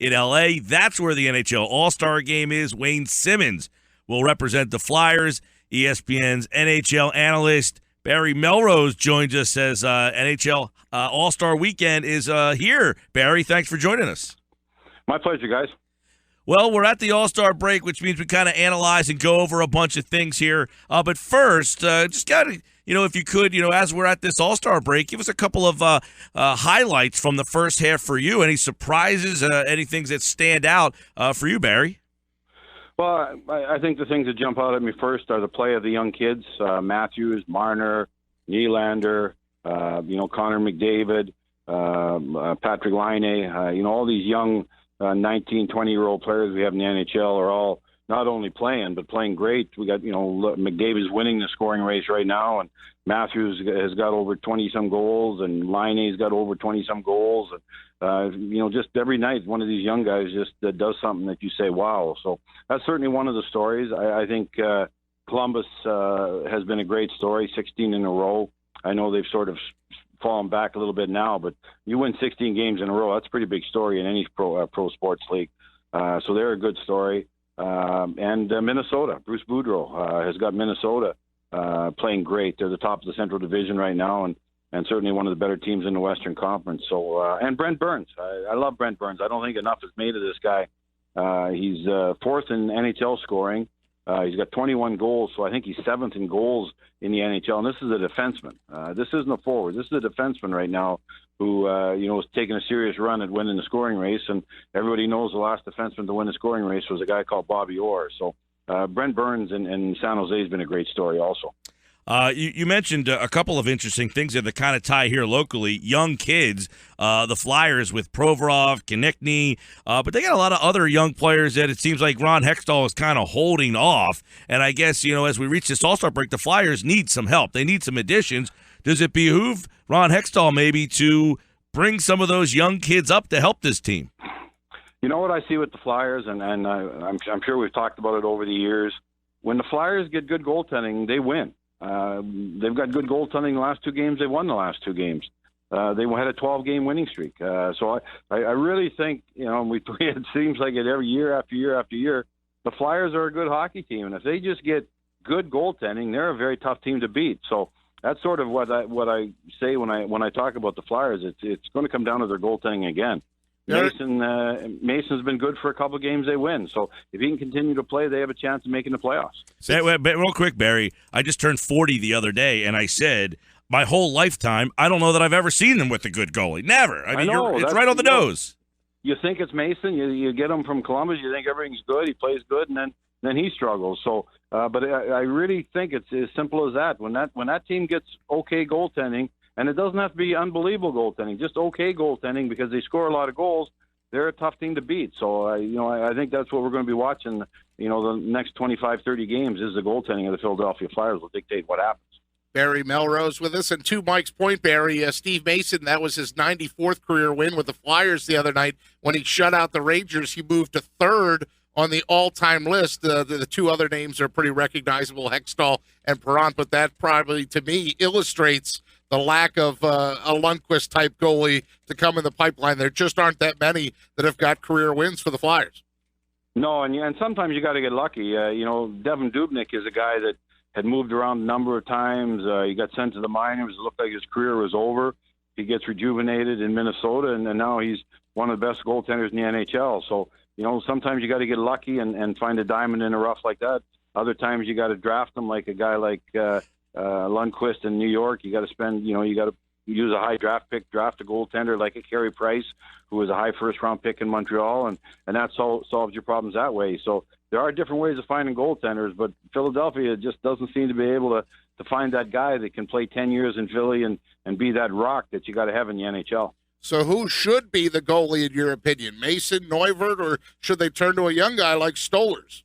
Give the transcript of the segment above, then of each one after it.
in L.A. That's where the NHL All-Star Game is. Wayne Simmons will represent the Flyers. ESPN's NHL analyst Barry Melrose joins us as NHL All-Star Weekend is here. Barry, thanks for joining us. My pleasure, guys. Well, we're at the All-Star break, which means we kind of analyze and go over a bunch of things here. But first, just got to, if you could, as we're at this All-Star break, give us a couple of highlights from the first half for you. Any surprises, any things that stand out for you, Barry? Well, I think the things that jump out at me first are the play of the young kids, Matthews, Marner, Nylander, Connor McDavid, Patrick Laine, all these young 19, 20-year-old players we have in the NHL are all not only playing, but playing great. We got, McDavid's winning the scoring race right now, and Matthews has got over 20-some goals, and Laine's got over 20-some goals. And, just every night, one of these young guys just does something that you say, wow. So that's certainly one of the stories. I think Columbus has been a great story, 16 in a row. I know they've sort of fallen back a little bit now, but you win 16 games in a row, that's a pretty big story in any pro sports league. So they're a good story. And Minnesota, Bruce Boudreau has got Minnesota playing great. They're the top of the Central Division right now, and certainly one of the better teams in the Western Conference. So and Brent Burns, I love Brent Burns. I don't think enough is made of this guy. He's fourth in NHL scoring. He's got 21 goals, so I think he's seventh in goals in the NHL. And this is a defenseman. This isn't a forward. This is a defenseman right now who, is taking a serious run at winning the scoring race. And everybody knows the last defenseman to win the scoring race was a guy called Bobby Orr. So Brent Burns in San Jose has been a great story also. You mentioned a couple of interesting things that kind of tie here locally. Young kids, the Flyers with Provorov, Konechny, but they got a lot of other young players that it seems like Ron Hextall is kind of holding off. And I guess, as we reach this All-Star break, the Flyers need some help. They need some additions. Does it behoove Ron Hextall maybe to bring some of those young kids up to help this team? You know what I see with the Flyers, and I'm sure we've talked about it over the years. When the Flyers get good goaltending, they win. They've got good goaltending the last two games. They won the last two games. They had a 12-game winning streak. So I really think, it seems like it every year after year after year, the Flyers are a good hockey team. And if they just get good goaltending, they're a very tough team to beat. So that's sort of what I say when I talk about the Flyers. It's going to come down to their goaltending again. Mason's been good for a couple of games. They win. So if he can continue to play, they have a chance of making the playoffs. Real quick, Barry, I just turned 40 the other day, and I said my whole lifetime, I don't know that I've ever seen them with a good golie. Never. I mean, it's right on the nose. You think it's Mason. You get him from Columbus. You think everything's good. He plays good, and then he struggles. So, but I really think it's as simple as that. When that team gets okay goaltending, and it doesn't have to be unbelievable goaltending, just okay goaltending because they score a lot of goals. They're a tough team to beat. So, I think that's what we're going to be watching, the next 25, 30 games is the goaltending of the Philadelphia Flyers will dictate what happens. Barry Melrose with us. And to Mike's point, Barry, Steve Mason, that was his 94th career win with the Flyers the other night. When he shut out the Rangers, he moved to third on the all-time list. The two other names are pretty recognizable, Hextall and Perron, but that probably, to me, illustrates the lack of a Lundqvist-type goalie to come in the pipeline. There just aren't that many that have got career wins for the Flyers. No, and sometimes you got to get lucky. Devin Dubnyk is a guy that had moved around a number of times. He got sent to the minors. It looked like his career was over. He gets rejuvenated in Minnesota, and now he's one of the best goaltenders in the NHL. So, sometimes you got to get lucky and find a diamond in the rough like that. Other times you got to draft them like a guy like Lundqvist in New York. You got to spend, you got to use a high draft pick, draft a goaltender like a Carey Price, who was a high first-round pick in Montreal, and that solves your problems that way. So there are different ways of finding goaltenders, but Philadelphia just doesn't seem to be able to find that guy that can play 10 years in Philly and be that rock that you got to have in the NHL. So who should be the goalie in your opinion? Mason, Neuvirth, or should they turn to a young guy like Stolars?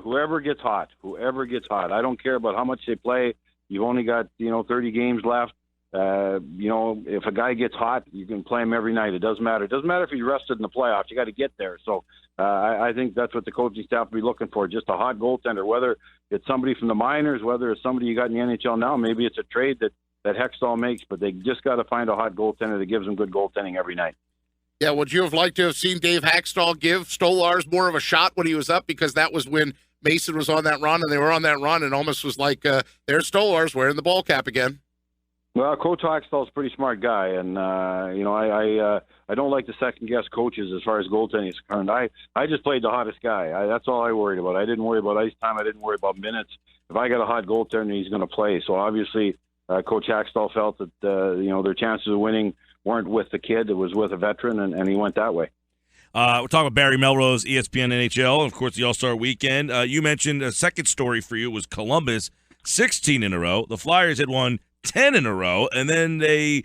Whoever gets hot. I don't care about how much they play. You've only got 30 games left. If a guy gets hot, you can play him every night. It doesn't matter. It doesn't matter if he's rested in the playoffs. You got to get there. So I think that's what the coaching staff will be looking for, just a hot goaltender, whether it's somebody from the minors, whether it's somebody you got in the NHL now. Maybe it's a trade that Hextall makes, but they just got to find a hot goaltender that gives them good goaltending every night. Yeah, would you have liked to have seen Dave Hackstall give Stolarz more of a shot when he was up? Because that was when Mason was on that run, and they were on that run, and almost was like, there's Stolarz wearing the ball cap again. Well, Coach Hackstall's a pretty smart guy, and I don't like to second guess coaches as far as goaltending is concerned. I just played the hottest guy. That's all I worried about. I didn't worry about ice time. I didn't worry about minutes. If I got a hot goaltender, he's going to play. So obviously, Coach Hackstall felt that their chances of winning weren't with the kid; it was with a veteran, and he went that way. We're talking about Barry Melrose, ESPN NHL, and of course the All-Star Weekend. You mentioned a second story for you was Columbus, 16 in a row. The Flyers had won 10 in a row, and then they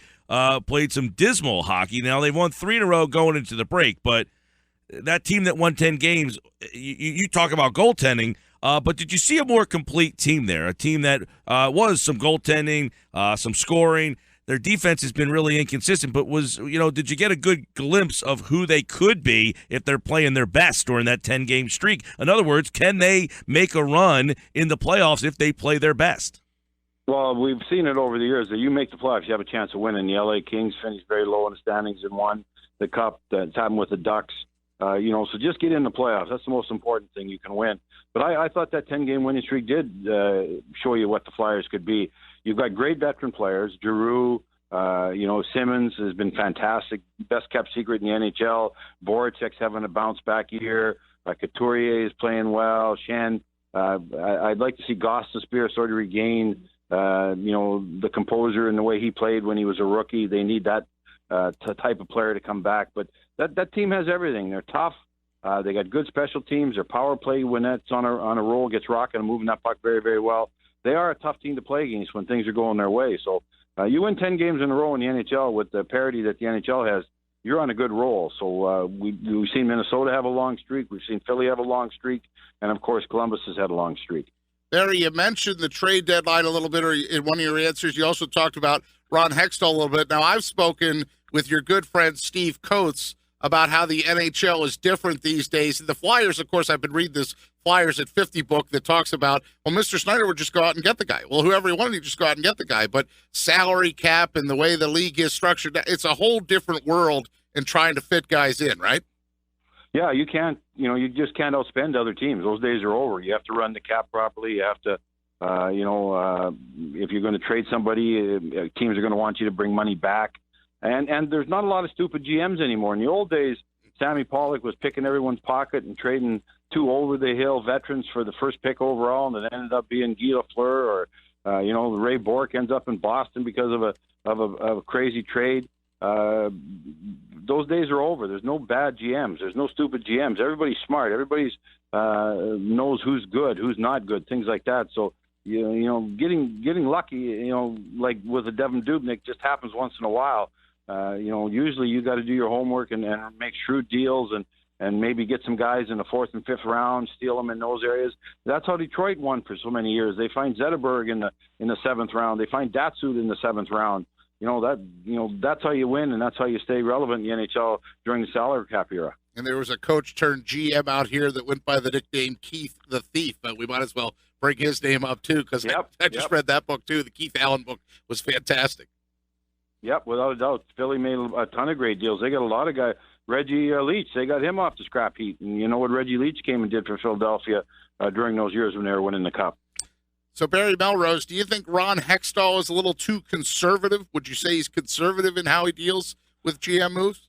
played some dismal hockey. Now they've won 3 in a row going into the break, but that team that won 10 games, you talk about goaltending, but did you see a more complete team there? A team that was some goaltending, some scoring. Their defense has been really inconsistent, but did you get a good glimpse of who they could be if they're playing their best during that 10-game streak? In other words, can they make a run in the playoffs if they play their best? Well, we've seen it over the years that you make the playoffs, you have a chance of winning. The LA Kings finished very low in the standings and won the Cup. That's happened with the Ducks. So just get in the playoffs. That's the most important thing. You can win. But I thought that 10-game winning streak did show you what the Flyers could be. You've got great veteran players. Giroux, Simmons has been fantastic. Best kept secret in the NHL. Voracek's having a bounce back year. Couturier is playing well. Shen. I'd like to see Gostisbehere sort of regain, the composure and the way he played when he was a rookie. They need that type of player to come back. But that team has everything. They're tough. They got good special teams. Their power play when that's on a roll gets rocking and moving that puck very, very well. They are a tough team to play against when things are going their way. So you win 10 games in a row in the NHL with the parity that the NHL has, you're on a good roll. So we've seen Minnesota have a long streak. We've seen Philly have a long streak. And, of course, Columbus has had a long streak. Barry, you mentioned the trade deadline a little bit, or in one of your answers. You also talked about Ron Hextall a little bit. Now, I've spoken with your good friend Steve Coates about how the NHL is different these days. The Flyers, of course, I've been reading this Flyers at 50 book that talks about, well, Mr. Snyder would just go out and get the guy. Well, whoever he wanted, he'd just go out and get the guy. But salary cap and the way the league is structured, it's a whole different world in trying to fit guys in, right? Yeah, you can't, you just can't outspend other teams. Those days are over. You have to run the cap properly. You have to, if you're going to trade somebody, teams are going to want you to bring money back. And there's not a lot of stupid GMs anymore. In the old days, Sammy Pollock was picking everyone's pocket and trading 2 over-the-hill veterans for the first pick overall, and it ended up being Guy Lafleur or, Ray Bourque ends up in Boston because of a crazy trade. Those days are over. There's no bad GMs. There's no stupid GMs. Everybody's smart. Everybody's knows who's good, who's not good, things like that. So, getting lucky, like with a Devin Dubnyk just happens once in a while. Usually you got to do your homework and make shrewd deals and maybe get some guys in the 4th and 5th round, steal them in those areas. That's how Detroit won for so many years. They find Zetterberg in the 7th round. They find Datsud in the 7th round. That's how you win, and that's how you stay relevant in the NHL during the salary cap era. And there was a coach turned GM out here that went by the nickname Keith the Thief, but we might as well bring his name up too, because I just read that book too. The Keith Allen book was fantastic. Yep, without a doubt. Philly made a ton of great deals. They got a lot of guys. Reggie Leach, they got him off the scrap heap. And you know what Reggie Leach came and did for Philadelphia during those years when they were winning the Cup. So, Barry Melrose, do you think Ron Hextall is a little too conservative? Would you say he's conservative in how he deals with GM moves?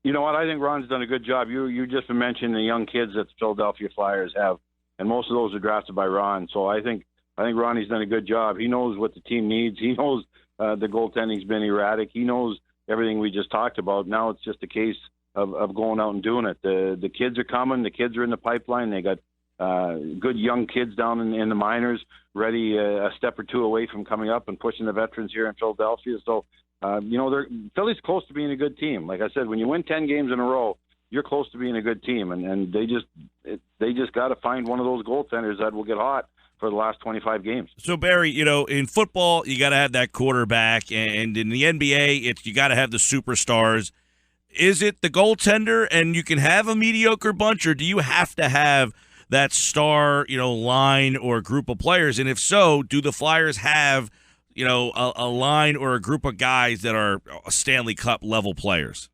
You know what? I think Ron's done a good job. You just mentioned the young kids that the Philadelphia Flyers have, and most of those are drafted by Ron. So I think Ronnie's done a good job. He knows what the team needs. He knows the goaltending's been erratic. He knows everything we just talked about. Now it's just a case of going out and doing it. The kids are coming. The kids are in the pipeline. They got good young kids down in the minors, ready a step or two away from coming up and pushing the veterans here in Philadelphia. So, Philly's close to being a good team. Like I said, when you win 10 games in a row, you're close to being a good team, and they just got to find one of those goaltenders that will get hot for the last 25 games. So, Barry, in football, you got to have that quarterback, and in the NBA, you got to have the superstars. Is it the goaltender, and you can have a mediocre bunch, or do you have to have that star, line or group of players? And if so, do the Flyers have, a line or a group of guys that are Stanley Cup level players?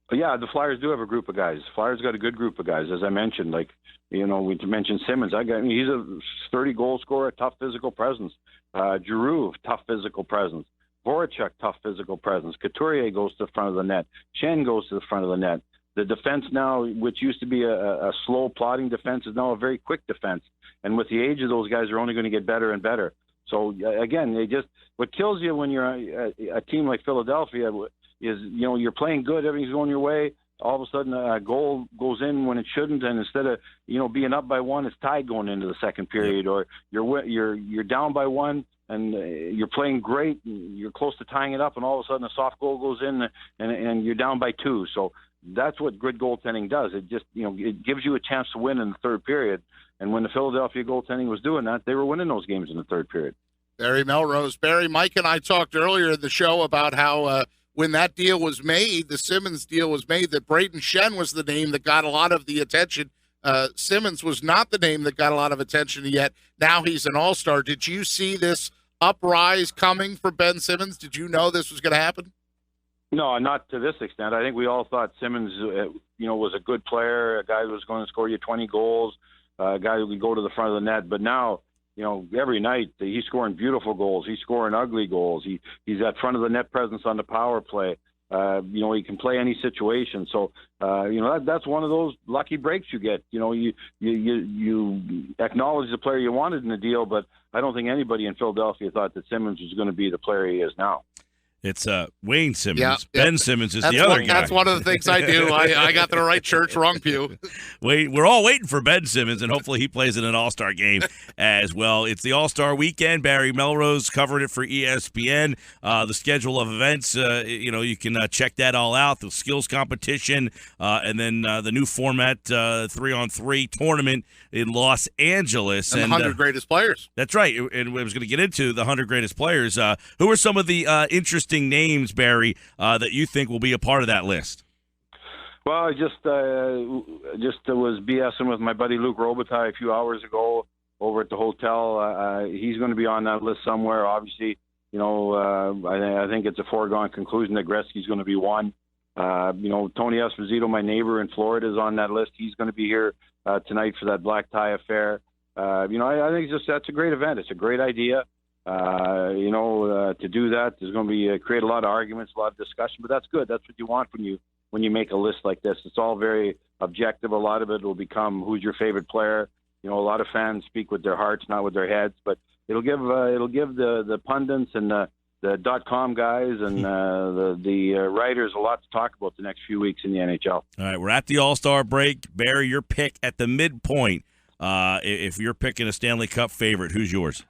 But yeah, the Flyers do have a group of guys. Flyers got a good group of guys, as I mentioned. Like, we mentioned Simmons. He's a 30 goal scorer, tough physical presence. Giroux, tough physical presence. Voracek, tough physical presence. Couturier goes to the front of the net. Shen goes to the front of the net. The defense now, which used to be a slow, plodding defense, is now a very quick defense. And with the age of those guys, they're only going to get better and better. So again, what kills you when you're a team like Philadelphia is, you're playing good, everything's going your way. All of a sudden, a goal goes in when it shouldn't, and instead of being up by one, it's tied going into the second period, or you're down by one, and you're playing great, and you're close to tying it up, and all of a sudden a soft goal goes in, and you're down by two. So that's what good goaltending does. It just it gives you a chance to win in the third period. And when the Philadelphia goaltending was doing that, they were winning those games in the third period. Barry Melrose. Barry, Mike and I talked earlier in the show about how when that deal was made, the Simmons deal was made, that Braden Shen was the name that got a lot of the attention. Simmons was not the name that got a lot of attention yet. Now he's an all-star. Did you see this uprise coming for Ben Simmons? Did you know this was going to happen? No, not to this extent. I think we all thought Simmons, was a good player, a guy who was going to score you 20 goals, a guy who could go to the front of the net. But now, every night he's scoring beautiful goals. He's scoring ugly goals. He's at front of the net presence on the power play. He can play any situation. So, that's one of those lucky breaks you get. You acknowledge the player you wanted in the deal, but I don't think anybody in Philadelphia thought that Simmons was going to be the player he is now. It's Wayne Simmons. Yeah, Ben Simmons is the other guy. That's one of the things I do. I got the right church, wrong pew. We're all waiting for Ben Simmons, and hopefully he plays in an All-Star game as well. It's the All-Star weekend. Barry Melrose covered it for ESPN. The schedule of events, you can check that all out. The skills competition, and then the new format, 3-on-3 tournament in Los Angeles. And the 100 greatest players. That's right. And I was going to get into the 100 greatest players. Who are some of the interesting names, Barry, that you think will be a part of that list? Well, I just was BSing with my buddy Luc Robitaille a few hours ago over at the hotel. He's going to be on that list somewhere. Obviously, I think it's a foregone conclusion that Gretzky's going to be one. Tony Esposito, my neighbor in Florida, is on that list. He's going to be here tonight for that black tie affair. I think that's a great event. It's a great idea. To do that, there's going to be create a lot of arguments, a lot of discussion, but that's good. That's what you want when you make a list like this. It's all very objective. A lot of it will become who's your favorite player. A lot of fans speak with their hearts, not with their heads, but it'll give the pundits and the .com guys and the writers a lot to talk about the next few weeks in the NHL. All right, we're at the All-Star break. Barry, your pick at the midpoint. If you're picking a Stanley Cup favorite, who's yours?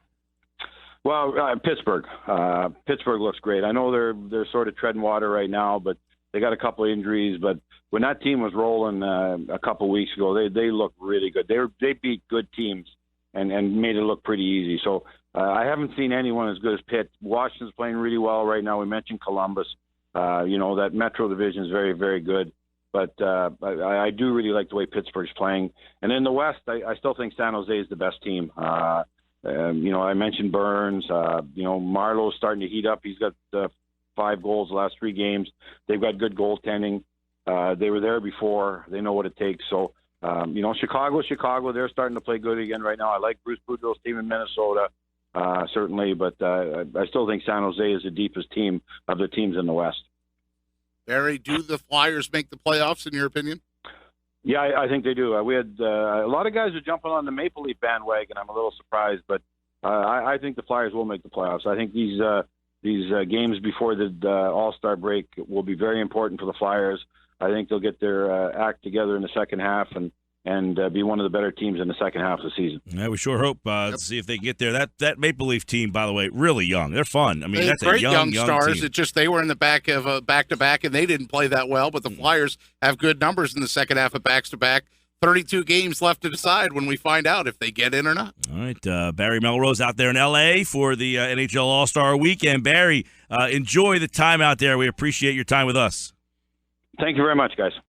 Well, Pittsburgh. Pittsburgh looks great. I know they're sort of treading water right now, but they got a couple of injuries. But when that team was rolling a couple of weeks ago, they looked really good. They beat good teams and made it look pretty easy. So I haven't seen anyone as good as Pitt. Washington's playing really well right now. We mentioned Columbus. That Metro division is very, very good. But I do really like the way Pittsburgh's playing. And in the West, I still think San Jose is the best team. I mentioned Burns. Marlowe's starting to heat up. He's got 5 goals the last 3 games. They've got good goaltending. They were there before. They know what it takes. So, Chicago, they're starting to play good again right now. I like Bruce Boudreau's team in Minnesota, certainly, but I still think San Jose is the deepest team of the teams in the West. Barry, do the Flyers make the playoffs, in your opinion? Yeah, I think they do. We had a lot of guys are jumping on the Maple Leaf bandwagon. I'm a little surprised, but I think the Flyers will make the playoffs. I think these games before the All-Star break will be very important for the Flyers. I think they'll get their act together in the second half and be one of the better teams in the second half of the season. Yeah, we sure hope to see if they can get there. That Maple Leaf team, by the way, really young. They're fun. I mean, that's great a young stars. team. It's just they were in the back of a back-to-back, and they didn't play that well. But the Flyers have good numbers in the second half of backs-to-back. 32 games left to decide when we find out if they get in or not. All right, Barry Melrose out there in L.A. for the NHL All-Star Weekend. Barry, enjoy the time out there. We appreciate your time with us. Thank you very much, guys.